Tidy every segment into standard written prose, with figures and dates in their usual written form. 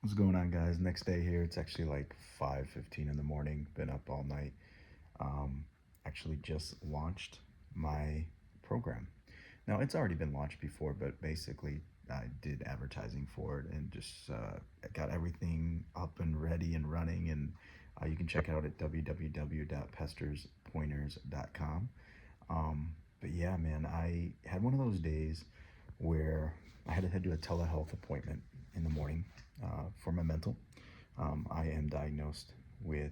What's going on, guys? Next day here. It's actually like 5:15 in the morning. Been up all night. Um, Actually just launched my program. Now it's already been launched before, but basically I did advertising for it and just got everything up and ready and running. And you can check it out at www.pesterspointers.com. But yeah, man, I had one of those days where I had to head to a telehealth appointment in the morning for my mental. I am diagnosed with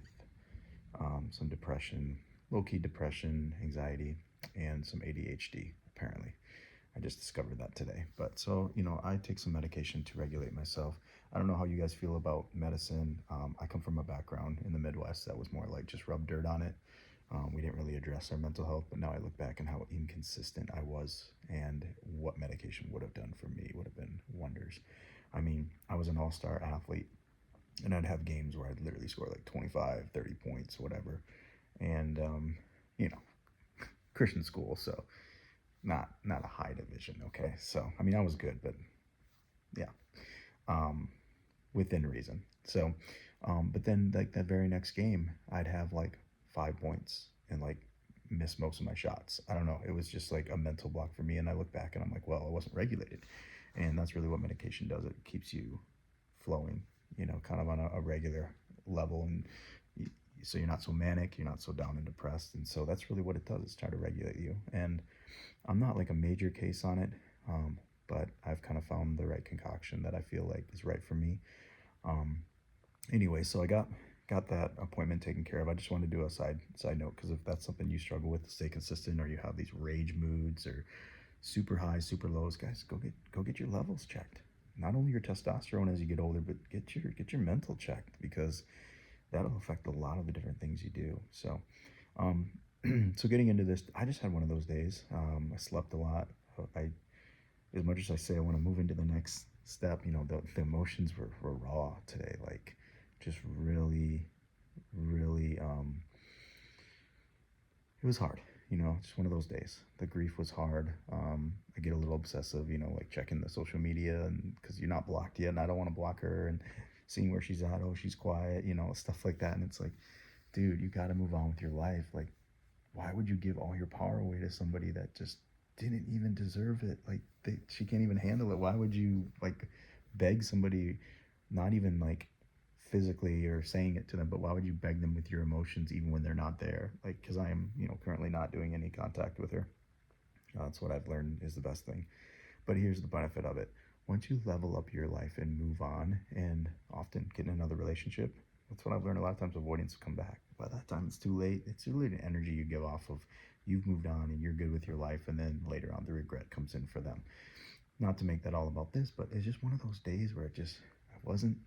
some depression, low key depression, anxiety, and some ADHD, apparently. I just discovered that today. But so, I take some medication to regulate myself. I don't know how you guys feel about medicine. I come from a background in the Midwest that was more like just rub dirt on it. We didn't really address our mental health, but now I look back and how inconsistent I was and what medication would have done for me would have been wonders. I mean, I was an all-star athlete and I'd have games where I'd literally score like 25, 30 points, whatever. And, you know, Christian school, so not a high division, okay? So, I mean, I was good, but yeah, um, within reason. So, but then like that very next game, I'd have like 5 points and like miss most of my shots. I don't know. It was just like a mental block for me. And I look back and I'm like, well, I wasn't regulated. And that's really what medication does. It keeps you flowing, kind of on a regular level. And so you're not so manic, you're not so down and depressed. And so that's really what it does, is try to regulate you. And I'm not like a major case on it, but I've kind of found the right concoction that I feel like is right for me. Um, anyway, so I got that appointment taken care of. I just wanted to do a side note, because if that's something you struggle with to stay consistent, or you have these rage moods or super highs, super lows, guys, go get your levels checked. Not only your testosterone as you get older, but get your mental checked, because that'll affect a lot of the different things you do. So, um, so getting into this, I just had one of those days. I slept a lot. I As much as I say I want to move into the next step, the emotions were raw today. Like, just really, really, it was hard. Just one of those days. The grief was hard. I get a little obsessive, like checking the social media, and because you're not blocked yet, and I don't want to block her, and seeing where she's at. Oh, she's quiet, stuff like that. And it's like, dude, you got to move on with your life. Like, why would you give all your power away to somebody that just didn't even deserve it? Like, she can't even handle it. Why would you like beg somebody, not even like physically or saying it to them, but why would you beg them with your emotions even when they're not there? Like, because I am, currently not doing any contact with her. That's what I've learned is the best thing. But here's the benefit of it. Once you level up your life and move on and often get in another relationship, that's what I've learned. A lot of times avoidance will come back. By that time, it's too late. It's really the energy you give off of you've moved on and you're good with your life, and then later on the regret comes in for them. Not to make that all about this, but it's just one of those days where I wasn't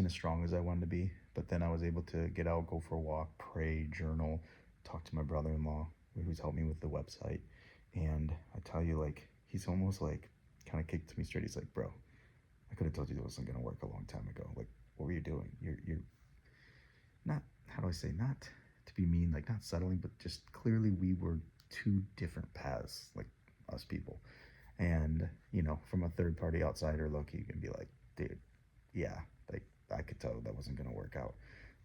as strong as I wanted to be. But then I was able to get out, go for a walk, pray, journal, talk to my brother-in-law, who's helped me with the website. And I tell you, like, he's almost like kind of kicked to me straight. He's like, bro, I could have told you that wasn't going to work a long time ago. Like, what were you doing? You're not, how do I say, not to be mean, like not settling, but just clearly we were two different paths, like us people. And, from a third party outsider look, you can be like, dude, yeah, like I could tell that wasn't going to work out.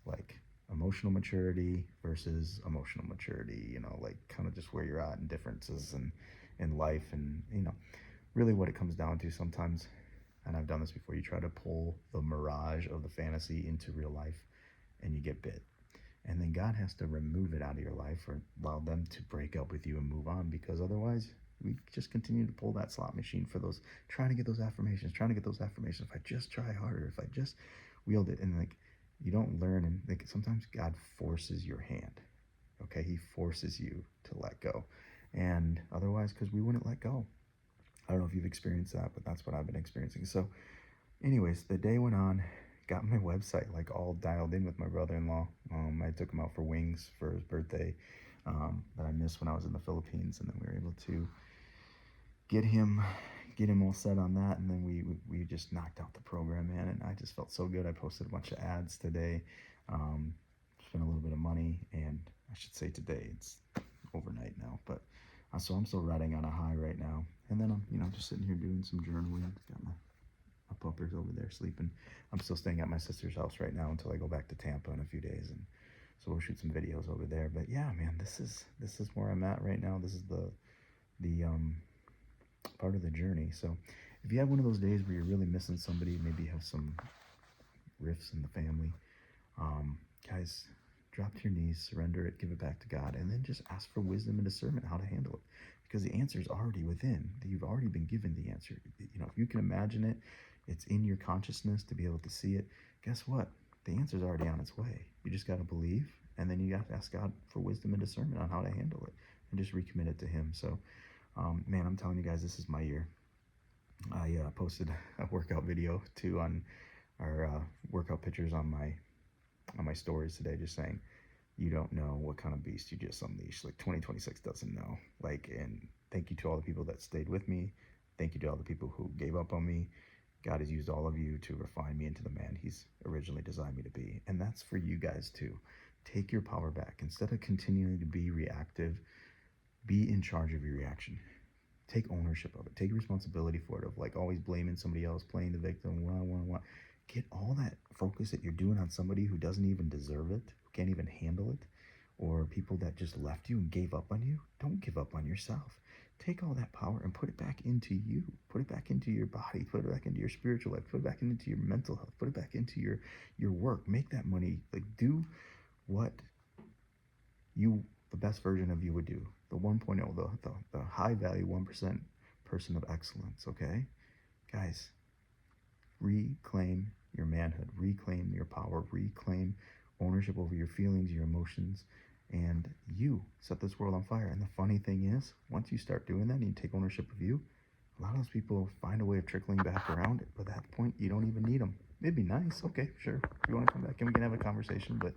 Like, emotional maturity versus emotional maturity, like kind of just where you're at and differences in life. And, really what it comes down to sometimes, and I've done this before, you try to pull the mirage of the fantasy into real life and you get bit. And then God has to remove it out of your life or allow them to break up with you and move on, because otherwise we just continue to pull that slot machine for those, trying to get those affirmations, If I just try harder, if I just wield it, and like you don't learn, and like sometimes God forces your hand. Okay, He forces you to let go, and otherwise, because we wouldn't let go. I don't know if you've experienced that, but that's what I've been experiencing. So, anyways, the day went on. Got my website like all dialed in with my brother-in-law. I took him out for wings for his birthday that I missed when I was in the Philippines, and then we were able to get him all set on that, and then we just knocked out the program, man. And I just felt so good. I posted a bunch of ads today, spent a little bit of money, and I should say today, it's overnight now, but so I'm still riding on a high right now. And then I'm just sitting here doing some journaling. Got my puppers over there sleeping. I'm still staying at my sister's house right now until I go back to Tampa in a few days, and so we'll shoot some videos over there. But yeah, man, this is where I'm at right now. This is the part of the journey. So if you have one of those days where you're really missing somebody, maybe you have some rifts in the family, guys, drop to your knees, surrender it, give it back to God, and then just ask for wisdom and discernment how to handle it, because the answer is already within. You've already been given the answer. You know, if you can imagine it, it's in your consciousness to be able to see it. Guess what? The answer is already on its way. You just got to believe, and then you got to ask God for wisdom and discernment on how to handle it, and just recommit it to Him. So, man, I'm telling you guys, this is my year. I posted a workout video too on our workout pictures on my stories today, just saying, you don't know what kind of beast you just unleashed. Like 2026 doesn't know. Like, and thank you to all the people that stayed with me. Thank you to all the people who gave up on me. God has used all of you to refine me into the man He's originally designed me to be. And that's for you guys too. Take your power back. Instead of continuing to be reactive, be in charge of your reaction. Take ownership of it. Take responsibility for it, of like always blaming somebody else, playing the victim, Get all that focus that you're doing on somebody who doesn't even deserve it, who can't even handle it, or people that just left you and gave up on you. Don't give up on yourself. Take all that power and put it back into you. Put it back into your body. Put it back into your spiritual life. Put it back into your mental health. Put it back into your work. Make that money. Like, do what the best version of you would do. The 1.0, the high value 1% person of excellence, okay? Guys, reclaim your manhood, reclaim your power, reclaim ownership over your feelings, your emotions, and you set this world on fire. And the funny thing is, once you start doing that and you take ownership of you, a lot of those people find a way of trickling back around it. But at that point, you don't even need them. It'd be nice, okay, sure, if you want to come back and we can have a conversation, but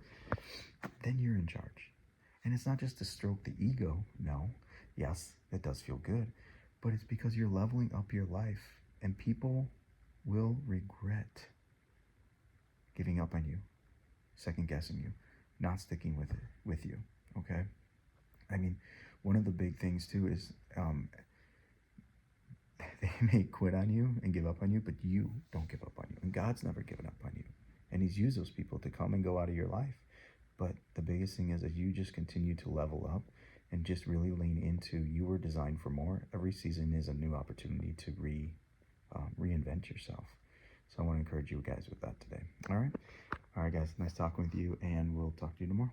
then you're in charge. And it's not just to stroke the ego. No, yes, it does feel good, but it's because you're leveling up your life, and people will regret giving up on you, second guessing you, not sticking with you. Okay, I mean, one of the big things too is they may quit on you and give up on you, but you don't give up on you, and God's never given up on you, and He's used those people to come and go out of your life. But the biggest thing is that you just continue to level up and just really lean into, you were designed for more. Every season is a new opportunity to reinvent yourself. So I want to encourage you guys with that today. All right, guys, nice talking with you, and we'll talk to you tomorrow.